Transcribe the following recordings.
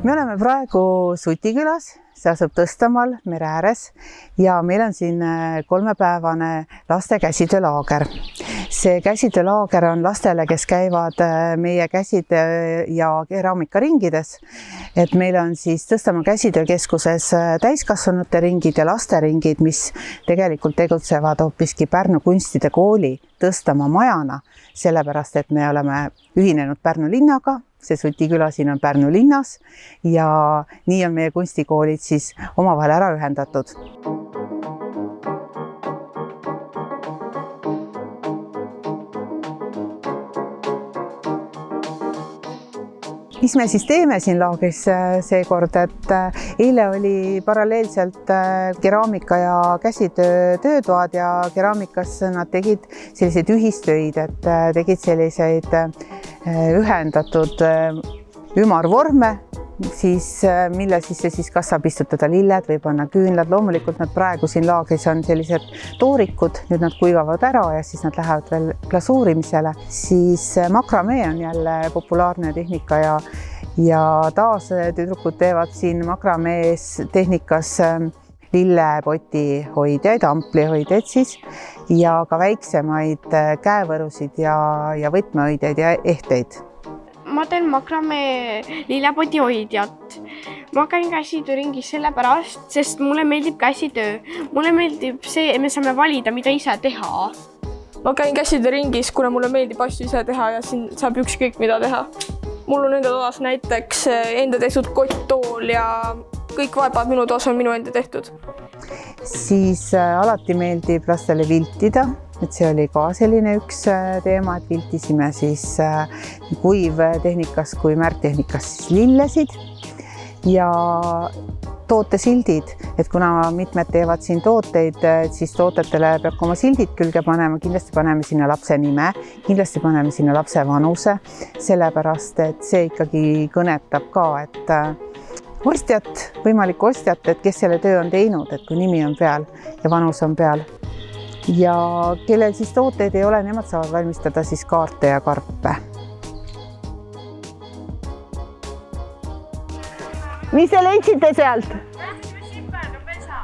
Me oleme praegu Sutikülas, see asub Tõstamaal mere ääres ja meil on siin 3-päevane laste käsitöölaager. See käsitöölaager on lastele, kes käivad meie käsitöö ja keraamikaringides. Et meil on siis Tõstamaa käsitöökeskuses täiskasvanute ringid ja lasteringid, mis tegelikult tegutsevad hoopiski Pärnu kunstide kooli Tõstamaa majana, sellepärast et me oleme ühinenud Pärnu linnaga. See Sutiküla siin on Pärnu linnas ja nii on meie kunstikoolid siis omavahel ära ühendatud. Mis me siis teeme siin laagris seekord, et eile oli paralleelselt keraamika ja käsitöö töötoad ja keraamikas nad tegid selliseid ühistöid, et tegid selliseid ühendatud ümarvorme, siis, mille sisse siis kas saab istutada lilled või panna küünlad. Loomulikult nad praegu siin laagris on sellised toorikud, nüüd nad kuivavad ära ja siis nad lähevad veel glasuurimisele. Siis makramee on jälle populaarne tehnika ja taas tüdrukud teevad siin makramees tehnikas lillepoti hoidjaid, amplihoidjaid siis ja ka väiksemaid käevõrusid ja võtmehoidjaid ja ehteid. Ma teen makramee lillepoti hoidjat. Ma käin käsitööringis sellepärast, sest mulle meeldib käsitöö. Mulle meeldib see, et me saame valida, mida ise teha. Ma käin käsitööringis, kuna mulle meeldib asju ise teha ja siin saab ükskõik mida teha. Mul on enda toas näiteks enda tehtud kotttool ja kõik vaebad minu toas on minu enda tehtud. Siis alati meeldib lastele viltida, et see oli ka selline üks teema, et viltisime siis kuivtehnikas kui märktehnikas siis lillesid ja tootesildid, et kuna mitmed teevad siin tooteid, siis tootetele peab oma sildid külge panema, kindlasti paneme sinna lapse nime, kindlasti paneme sinna lapse vanuse, sellepärast et see ikkagi kõnetab ka, et ostjat, võimalikku ostjat, et kes selle töö on teinud, et kui nimi on peal ja vanus on peal. Ja kellel siis tooteid ei ole, nemad saavad valmistada siis kaarte ja karpe. Mis te leidsite sealt? Sipeldu pesa.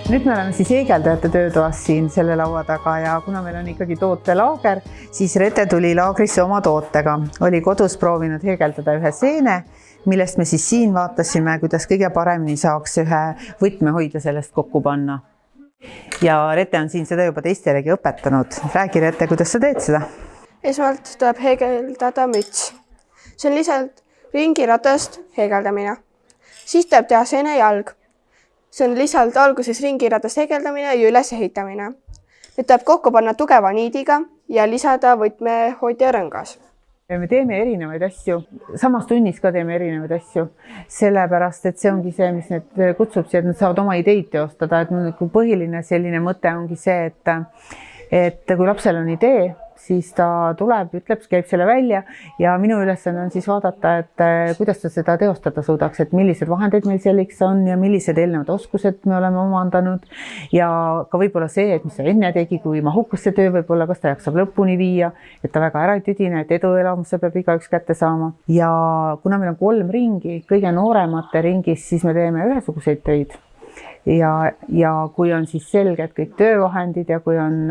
Nüüd me oleme siis heegeldajate töötoas siin selle laua taga ja kuna meil on ikkagi tootelaager, siis Rete tuli laagrisse oma tootega. Oli kodus proovinud heegeldada ühe seene, millest me siis siin vaatasime, kuidas kõige paremini saaks ühe võtmehoidja sellest kokku panna. Ja Rete on siin seda juba teistelegi õpetanud. Räägi Rete, kuidas sa teed seda? Esmalt tuleb heegeldada müts. See on lihtsalt ringiratast heegeldamine. Siis tuleb teha seene jalg. See on lihtsalt alguses ringiratast heegeldamine ja üles ehitamine. Nüüd tuleb kokku panna tugeva niidiga ja lisada võtmehoidja rõngas. Me teeme erinevaid asju, samas tunnis ka teeme erinevaid asju, sellepärast, et see ongi see, mis need kutsub siia, et nad saavad oma ideid teostada. Et põhiline selline mõte ongi see, et kui lapsel on idee, siis ta tuleb, ütleb, käib selle välja ja minu ülesanne on siis vaadata, et kuidas ta seda teostada suudaks, et millised vahendeid meil selliks on ja millised eelnevad oskused me oleme omandanud ja ka võib-olla see, et mis ta enne tegi, kui mahukas see töö võib-olla, kas ta jaksab lõpuni viia, et ta väga ära ei tüdine, et eduelamuse peab igaüks kätte saama. Ja kuna meil on 3 ringi, kõige nooremate ringis, siis me teeme ühesuguseid töid. Ja kui on siis selged kõik töövahendid ja kui on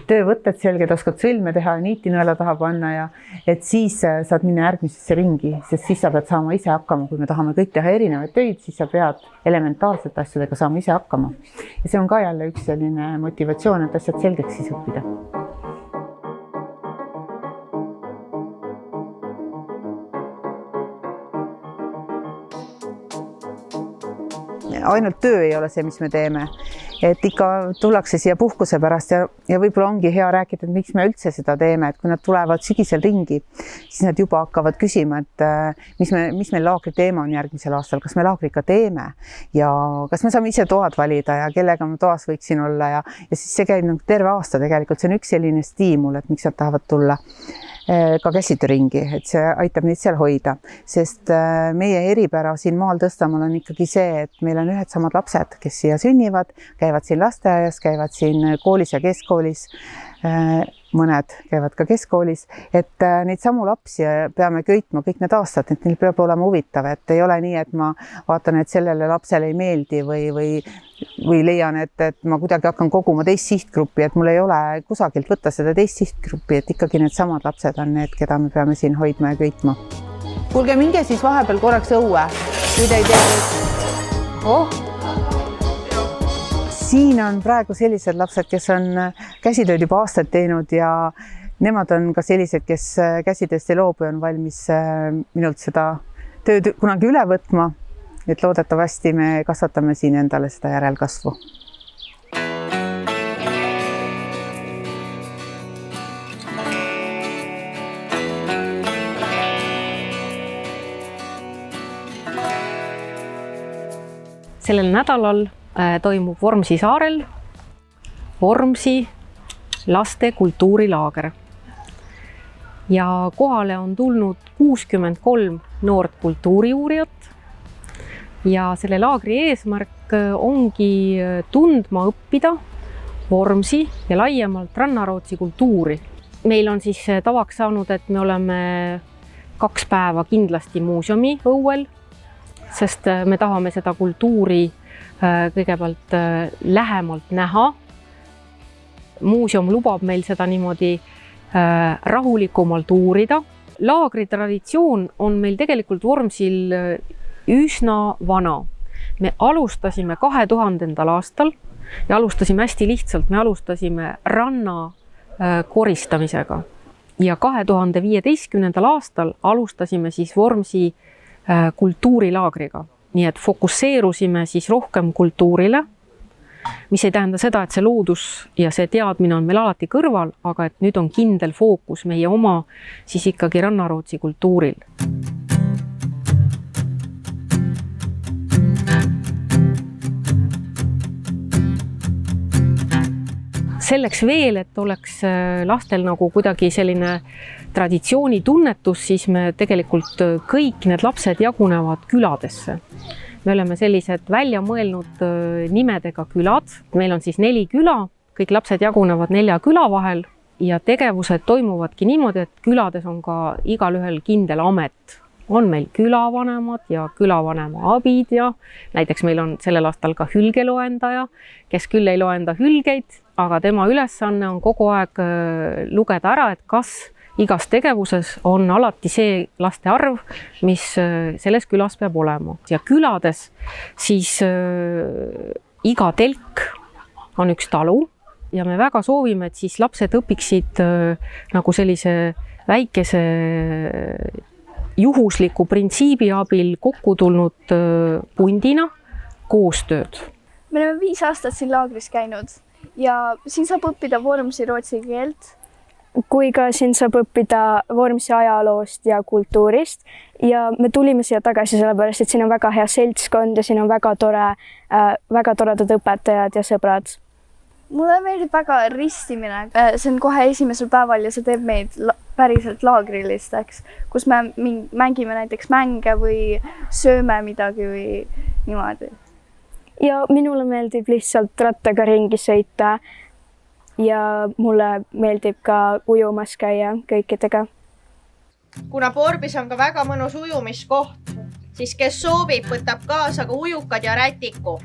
töövõtted selged, oskad sõlme teha ja niitinõela taha panna ja et siis saad minna järgmisesse ringi, sest siis sa pead saama ise hakkama. Kui me tahame kõik teha erinevaid töid, siis sa pead elementaarsete asjadega saama ise hakkama. Ja see on ka jälle üks selline motivatsioon, et asjad selgeks siis õppida. Ainult töö ei ole see, mis me teeme. Et ikka tullakse siia puhkuse pärast ja võib-olla ongi hea rääkida, et miks me üldse seda teeme, et kui nad tulevad sügisel ringi, siis nad juba hakkavad küsima, et mis meil laagri teema on järgmisel aastal, kas me laagri ka teeme ja kas me saame ise toad valida ja kellega ma toas võiksin olla ja siis see käib terve aasta tegelikult, see on üks selline stiimul, et miks nad tahavad tulla. ka käsitööringi, et see aitab neid seal hoida, sest meie eripära siin maal Tõstamaal on ikkagi see, et meil on ühed samad lapsed, kes siia sünnivad, käivad siin lasteaias, käivad siin koolis ja keskkoolis, mõned käivad ka keskkoolis, et neid samu lapsi peame köitma kõik need aastad, et neil peab olema huvitav, et ei ole nii, et ma vaatan, et sellele lapsele ei meeldi või leian, et ma kuidagi hakkan koguma teist sihtgruppi, et mul ei ole kusagilt võtta seda teist sihtgruppi, et ikkagi need samad lapsed on need, keda me peame siin hoidma ja köitma. Kuulge, minge siis vahepeal korraks õue, kui te ei tea. Siin on praegu sellised lapsed, kes on käsitööd juba aastaid teinud ja nemad on ka sellised, kes käsitööst ei loobu ja on valmis minult seda tööd kunagi üle võtma. Et loodetavasti me kasvatame siin endale seda järelkasvu. Sellel nädalal toimub Vormsi saarel Vormsi laste kultuurilaager. Ja kohale on tulnud 63 noort kultuuriuurijat. Ja selle laagri eesmärk ongi tundma õppida Vormsi ja laiemalt Rannarootsi kultuuri. Meil on siis tavaks saanud, et me oleme 2 päeva kindlasti muuseumi õuel, sest me tahame seda kultuuri kõigepealt lähemalt näha. Muuseum lubab meil seda niimoodi rahulikumalt uurida. Laagri traditsioon on meil tegelikult Vormsil üsna vana. Me alustasime 2000. aastal ja alustasime hästi lihtsalt. Me alustasime ranna koristamisega ja 2015. aastal alustasime siis Vormsi kultuurilaagriga. Nii et fokusseerusime siis rohkem kultuurile, mis ei tähenda seda, et see loodus ja see teadmine on meil alati kõrval, aga et nüüd on kindel fookus meie oma siis ikkagi Rannarootsi kultuuril. Selleks veel, et oleks lastel nagu kuidagi selline traditsioonitunnetus, siis me tegelikult kõik need lapsed jagunevad küladesse. Me oleme sellised välja mõelnud nimedega külad. Meil on siis 4 küla, kõik lapsed jagunevad 4 küla vahel ja tegevused toimuvadki niimoodi, et külades on ka igalühel kindel amet. On meil külavanemad ja külavanema abid ja näiteks meil on sellel aastal ka hülgeloendaja, kes küll ei loenda hülgeid, aga tema ülesanne on kogu aeg lugeda ära, et kas igas tegevuses on alati see laste arv, mis selles külas peab olema. Ja külades siis iga telk on üks talu ja me väga soovime, et siis lapsed õpiksid nagu sellise väikese juhusliku printsiibi abil kokku tulnud pundina koostööd. Me oleme 5 aastat siin laagris käinud ja siin saab õppida Vormsi rootsi keelt. Kui ka siin saab õppida Vormsi ajaloost ja kultuurist ja me tulime siia tagasi sellepärast, et siin on väga hea seltskond ja siin on väga toredad õpetajad ja sõbrad. Mulle meeldib väga ristimine. See on kohe esimesel päeval ja see teeb meid päriselt laagrilisteks, kus me mängime näiteks mänge või sööme midagi või niimoodi. Ja minule meeldib lihtsalt rattaga ringi sõita ja mulle meeldib ka ujumas käia kõikidega. Kuna Vormis on ka väga mõnus ujumiskoht, siis kes soovib, võtab kaasa ka ujukad ja rätiku.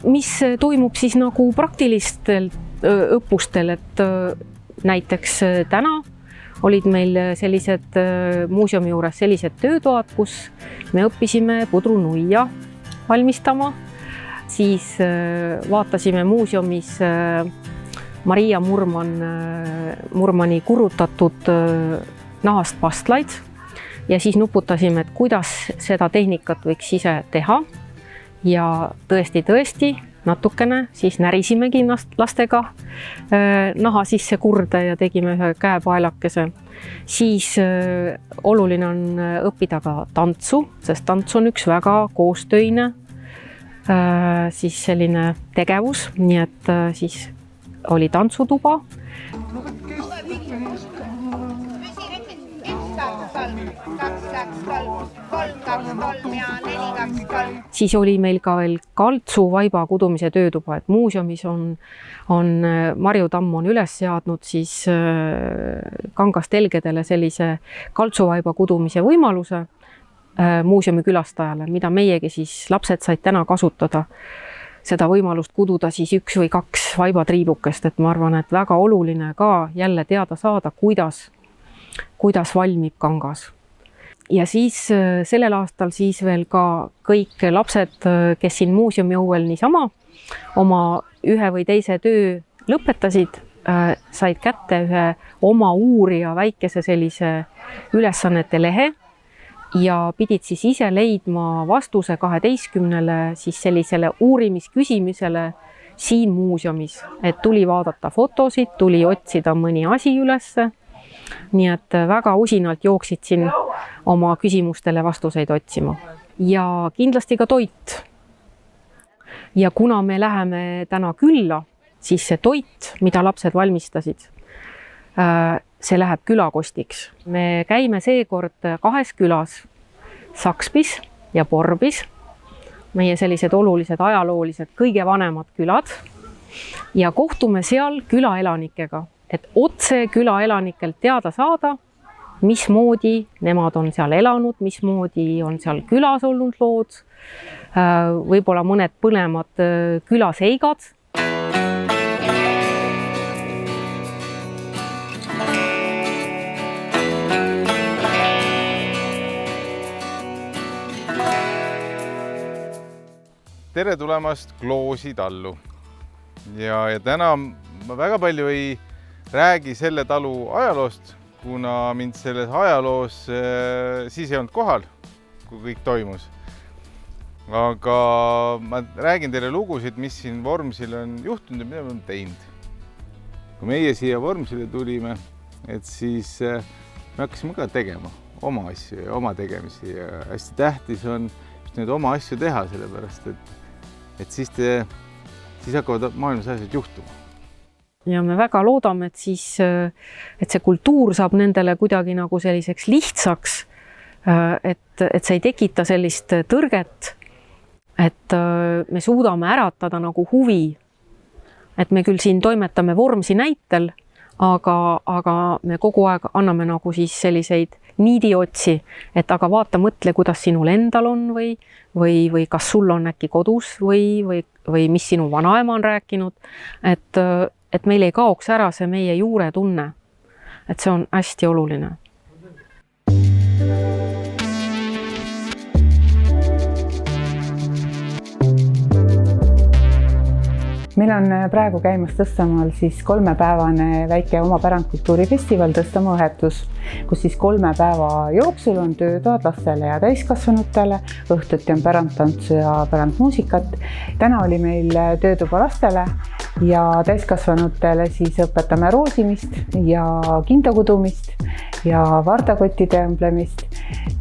Mis toimub siis nagu praktilistel õppustel, et näiteks täna olid meil sellised muuseumi juures sellised töötoad, kus me õppisime pudrunuia valmistama. Siis vaatasime muuseumis Maria Murmani kurutatud nahast pastlaid ja siis nuputasime, et kuidas seda tehnikat võiks ise teha. Ja tõesti natukene, siis närisimegi lastega naha sisse kurde ja tegime ühe käepaelakese. Siis oluline on õppida ka tantsu, sest tants on üks väga koostöine siis selline tegevus, nii et siis oli tantsutuba. Siis oli meil ka veel kaltsu vaiba kudumise töötuba, et muuseumis on Marju Tamm on üles seadnud siis Kangast Elgedele sellise kaltsuvaiba kudumise võimaluse muuseumi külastajale, mida meiegi siis lapsed said täna kasutada, seda võimalust kududa siis 1 või 2 vaibatriibukest, et ma arvan, et väga oluline ka jälle teada saada, kuidas valmib kangas. Ja siis sellel aastal siis veel ka kõik lapsed, kes siin muuseumi õuel niisama oma ühe või teise töö lõpetasid, said kätte ühe oma uurija väikese sellise ülesannete lehe ja pidid siis ise leidma vastuse 12 siis sellisele uurimisküsimusele siin muuseumis, et tuli vaadata fotosid, tuli otsida mõni asi ülesse. Nii et väga usinalt jooksid siin oma küsimustele vastuseid otsima. Ja kindlasti ka toit. Ja kuna me läheme täna külla, siis see toit, mida lapsed valmistasid, see läheb külakostiks. Me käime seekord 2 külas, Sakspis ja Porbis, meie sellised olulised ajaloolised kõige vanemad külad ja kohtume seal külaelanikega, et otse külaelanikelt teada saada, mismoodi nemad on seal elanud, mismoodi on seal külas olnud lood, võib-olla mõned põlemad külaseigad. Tere tulemast Kloosi tallu. Ja täna ma väga palju ei räägi selle talu ajaloost, kuna mind selles ajaloos siis ei olnud kohal, kui kõik toimus. Aga ma räägin teile lugusid, mis siin Vormsil on juhtunud ja mida me oleme teinud. Kui meie siia Vormsile tulime, et siis me hakkasime ka tegema oma asju ja oma tegemisi ja hästi tähtis on just need oma asju teha, sellepärast et siis hakkavad maailmas asjad juhtuma. Ja me väga loodame, et see kultuur saab nendele kuidagi nagu selliseks lihtsaks, et see ei tekita sellist tõrget, et me suudame äratada nagu huvi, et me küll siin toimetame Vormsi näitel, aga me kogu aeg anname nagu siis selliseid niidiotsi, et aga vaata, mõtle, kuidas sinul endal on või kas sul on äkki kodus või mis sinu vanaema on rääkinud, et meil ei kaoks ära see meie juure tunne, et see on hästi oluline. Meil on praegu käimas Tõstamaal siis 3-päevane väike oma pärandkultuurifestival Tõstamaa õhetus, kus siis 3 päeva jooksul on töötoad lastele ja täiskasvanutele, õhtuti on pärandtantsu ja pärandmuusikat. Täna oli meil töötuba lastele ja täiskasvanutele siis õpetame roosimist ja kindakudumist ja vardakottide õmblemist.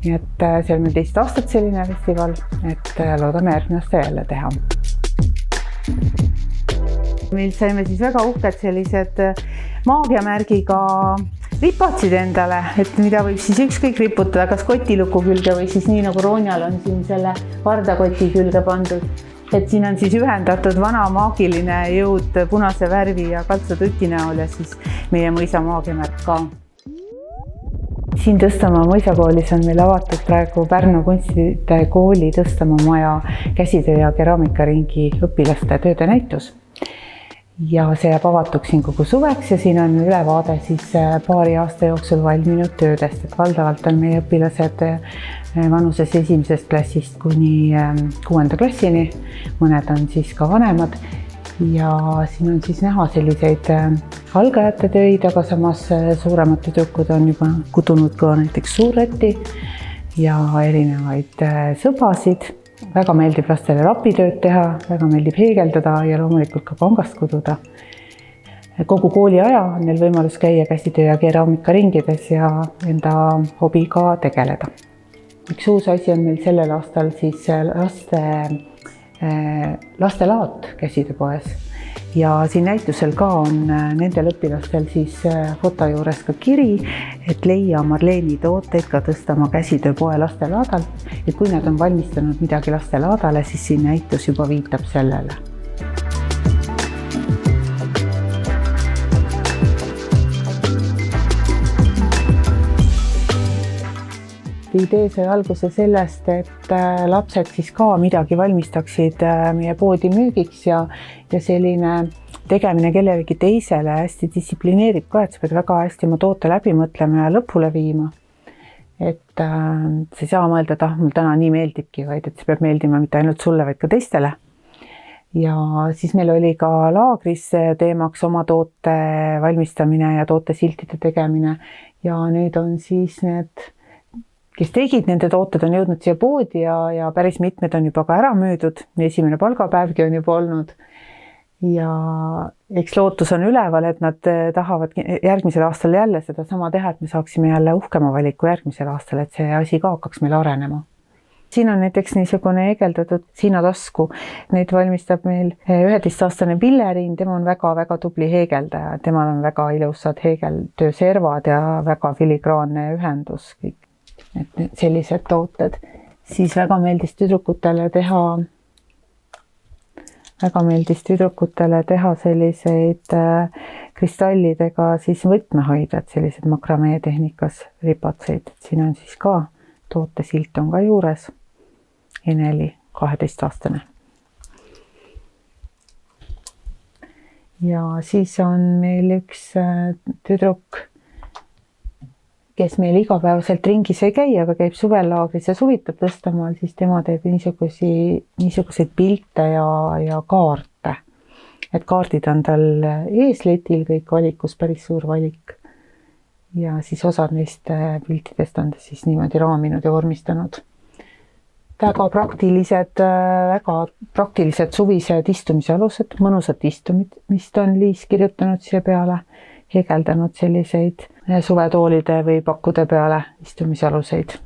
Nii et see on 11 aastat selline festival, et loodame järgmine aasta jälle teha. Meil saime siis väga uhked sellised maagiamärgiga ripatsid endale, et mida võib siis ükskõik riputada, kas kotiluku külge või siis nii nagu Roonjal on siin selle vardakoti külge pandud. Et siin on siis ühendatud vana maagiline jõud punase värvi ja kaltsututi näol ja siis meie mõisa maagiamärk ka. Siin Tõstamaa mõisakoolis on meil avatud praegu Pärnu kunstide kooli Tõstamaa maja käsitöö ja keraamikaringi õpilaste tööde näitus. Ja see jääb avatuks siin kogu suveks ja siin on ülevaade siis paari aasta jooksul valminud töödest, et valdavalt on meie õpilased vanuses 1. klassist kuni 6. klassini, mõned on siis ka vanemad ja siin on siis näha selliseid algajate töid, aga samas suuremad tüdrukud on juba kudunud ka näiteks suurrätti ja erinevaid sõbasid väga meeldib lastele rapitööd teha, väga meeldib heegeldada ja loomulikult ka kangast kududa. Kogu kooli aja on neil võimalus käia käsitöö ja keraamikaringides ja enda hobiga tegeleda. Üks uus asi on meil sellel aastal siis lastelaat käsitööpoes ja siin näitusel ka on nendel õpilastel siis foto juures ka kiri, et leia Marleeni tooteid ka tõsta oma käsitööpoe lastelaadalt, et kui nad on valmistanud midagi lastelaadale, siis siin näitus juba viitab sellele. Idee sai alguse sellest, et lapsed siis ka midagi valmistaksid meie poodi müügiks ja selline tegemine kellelegi teisele hästi distsiplineerib ka, et sa pead väga hästi oma toote läbi mõtlema ja lõpule viima. Et sa ei saa mõelda, et mul täna nii meeldibki, vaid et see peab meeldima mitte ainult sulle, vaid ka teistele. Ja siis meil oli ka laagris teemaks oma toote valmistamine ja tootesiltide tegemine ja nüüd on siis need kes tegid, nende tooted on jõudnud siia poodi ja päris mitmed on juba ka ära müüdud. Esimene palgapäevgi on juba olnud. Ja eks lootus on üleval, et nad tahavad järgmisel aastal jälle seda sama teha, et me saaksime jälle uhkema valiku järgmisel aastal, et see asi ka hakkaks meil arenema. Siin on näiteks niisugune heegeldatud siinatasku. Neid valmistab meil 11-aastane Pillerin, tema on väga-väga tubli heegeldaja. Temal on väga ilusad heegeltööservad ja väga filigraanne ühendus kõik. Et sellised tooted, siis väga meeldis tüdrukutele teha selliseid kristallidega siis võtmehoidjad, sellised makramee tehnikas ripatseid. Siin on siis ka tootesilt on ka juures. Eneli, 12-aastane. Ja siis on meil üks tüdruk, kes meil igapäevaselt ringis ei käi, aga käib suvellaagris ja suvitab Tõstamaal, siis tema teeb niisuguseid pilte ja kaarte. Et kaardid on tal eesletil kõik valikus, päris suur valik. Ja siis osad neist piltidest on ta siis niimoodi raaminud ja vormistanud. Väga praktilised suvised istumise alused, mõnusad istumist on Liis kirjutanud siia peale, heegeldanud selliseid suvetoolide või pakkude peale istumisaluseid.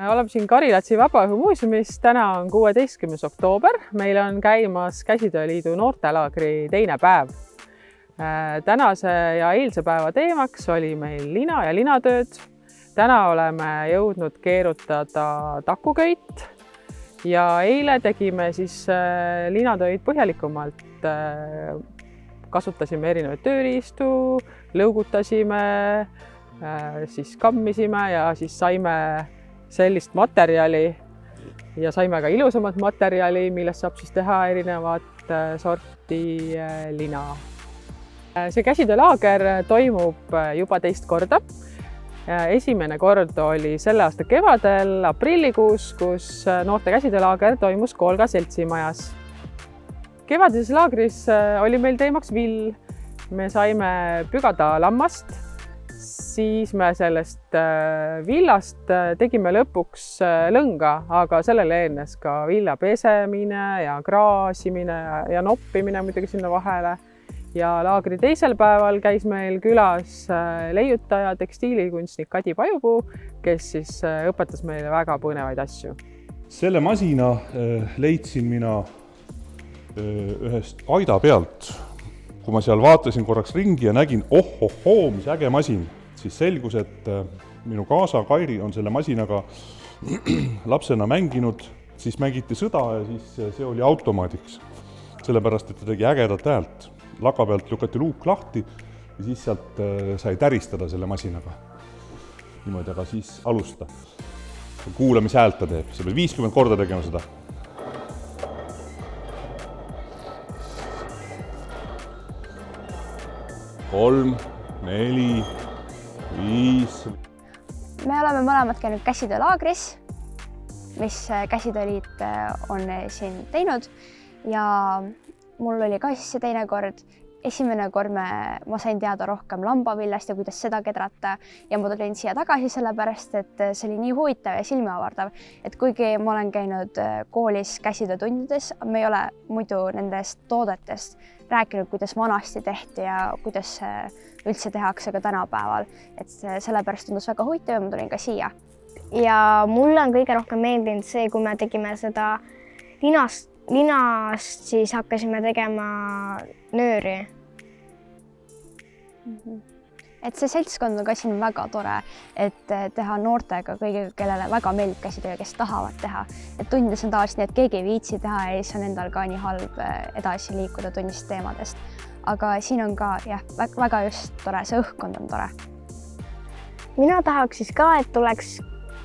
Oleme siin Karilatsi Vabaõhumuuseumis. Täna on 16. oktoober. Meil on käimas Käsitööliidu noortelaagri teine päev. Tänase ja eilse päeva teemaks oli meil lina ja linatööd. Täna oleme jõudnud keerutada takuköit ja eile tegime siis linatöid põhjalikumalt. Kasutasime erinevaid tööriistu, lõugutasime, siis kammisime ja siis saime sellist materjali ja saime ka ilusamat materjali, millest saab siis teha erinevat sorti lina. See käsitöölaager toimub juba teist korda. Esimene kord oli selle aasta kevadel, aprillikuus, kus noorte käsitöölaager toimus Kolga seltsimajas. Kevadises laagris oli meil teemaks vill. Me saime pügada lammast, siis me sellest villast tegime lõpuks lõnga, aga sellele eelnes ka vilja pesemine ja kraasimine ja noppimine muidugi sinna vahele. Ja laagri teisel päeval käis meil külas leiutaja, tekstiilikunstnik Kadi Pajupuu, kes siis õpetas meile väga põnevaid asju. Selle masina leidsin mina ühest aida pealt. Kui ma seal vaatasin korraks ringi ja nägin, mis äge masin, siis selgus, et minu kaasa Kairi on selle masinaga lapsena mänginud, siis mängiti sõda ja siis see oli automaadiks. Sellepärast, et ta tegi ägedat häält. Laka pealt lükati luuk lahti ja siis sealt sai täristada selle masinaga. Niimoodi, aga siis alusta. Kuula, mis häält ta teeb. Sa pead 50 korda tegema seda. Kolm, 4, 5. Me oleme mõlemad käinud käsitöölaagris, mis Käsitööliit on siin teinud ja mul oli ka siis see teine kord. Esimene kord ma sain teada rohkem lambavillast ja kuidas seda kedrata ja ma tulin siia tagasi sellepärast, et see oli nii huvitav ja silmavardav, et kuigi ma olen käinud koolis käsitöötundides, me ei ole muidu nendest toodetest rääkinud, kuidas vanasti tehti ja kuidas üldse tehakse ka tänapäeval, et sellepärast tundus väga huvitav ja ma tulin ka siia. Ja mulle on kõige rohkem meeldinud see, kui me tegime seda linast, siis hakkasime tegema nööri. Et see seltskond on ka siin väga tore, et teha noortega kõigiga, kellele väga meeldib käsitöö, kes tahavad teha. Et tundides on tavaliselt nii, et keegi ei viitsi teha ja siis on endal ka nii halb edasi liikuda tunnist teemadest. Aga siin on ka väga just tore, see õhkkond on tore. Mina tahaks siis ka, et tuleks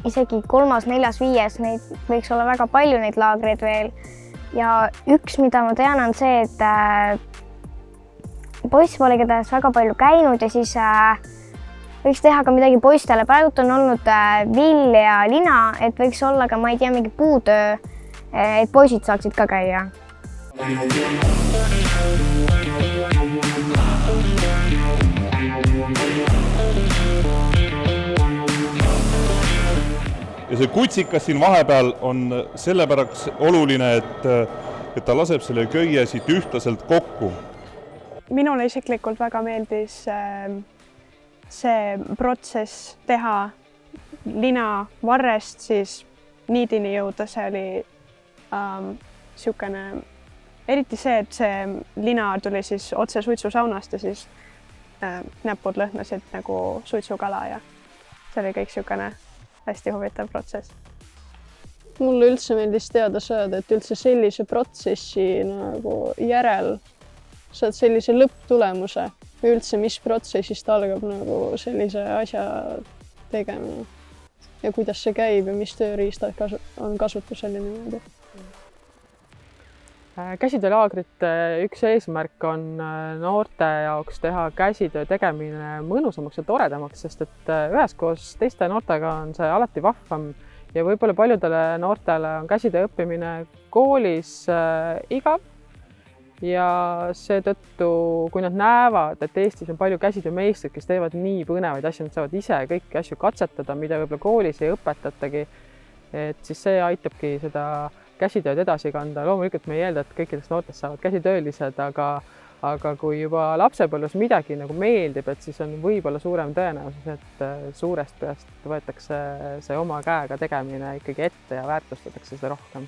isegi 3., 4., 5, neid võiks olla väga palju neid laagreid veel. Ja üks, mida ma tean, on see, et poisspoolekades väga palju käinud ja siis võiks teha ka midagi poistele. Praegu on olnud vill ja lina, et võiks olla ka, ma ei tea, mingi puutöö, et poisid saaksid ka käia. Ja see kutsikas siin vahepeal on sellepärast oluline, et ta laseb selle köie siit ühtlaselt kokku. Minule isiklikult väga meeldis see protsess teha lina varrest siis niidini jõuda. See oli siukene, eriti see, et see lina tuli siis otse suitsusaunast ja siis näpud lõhnasid nagu suitsukala ja see oli kõik siukene hästi huvitav protsess. Mulle üldse meeldis teada saada, et üldse sellise protsessi nagu järel saad sellise lõpptulemuse või üldse, mis protsessist algab nagu sellise asja tegemine ja kuidas see käib ja mis tööriistad on kasutusel ja niimoodi. Käsitöölaagrite üks eesmärk on noorte jaoks teha käsitöö tegemine mõnusamaks ja toredamaks, sest et üheskoos teiste noortega on see alati vahvam ja võib-olla paljudele noortele on käsitöö õppimine koolis igav ja seetõttu, kui nad näevad, et Eestis on palju käsitöömeistreid, kes teevad nii põnevaid asju, nad saavad ise kõiki asju katsetada, mida võib-olla koolis ei õpetatagi, et siis see aitabki seda käsitööd edasi kanda. Loomulikult me ei eelda, et kõikidest noortest saavad käsitöölised, aga kui juba lapsepõlves midagi nagu meeldib, et siis on võib-olla suurem tõenäosus, et suurest peast võetakse see oma käega tegemine ikkagi ette ja väärtustatakse seda rohkem.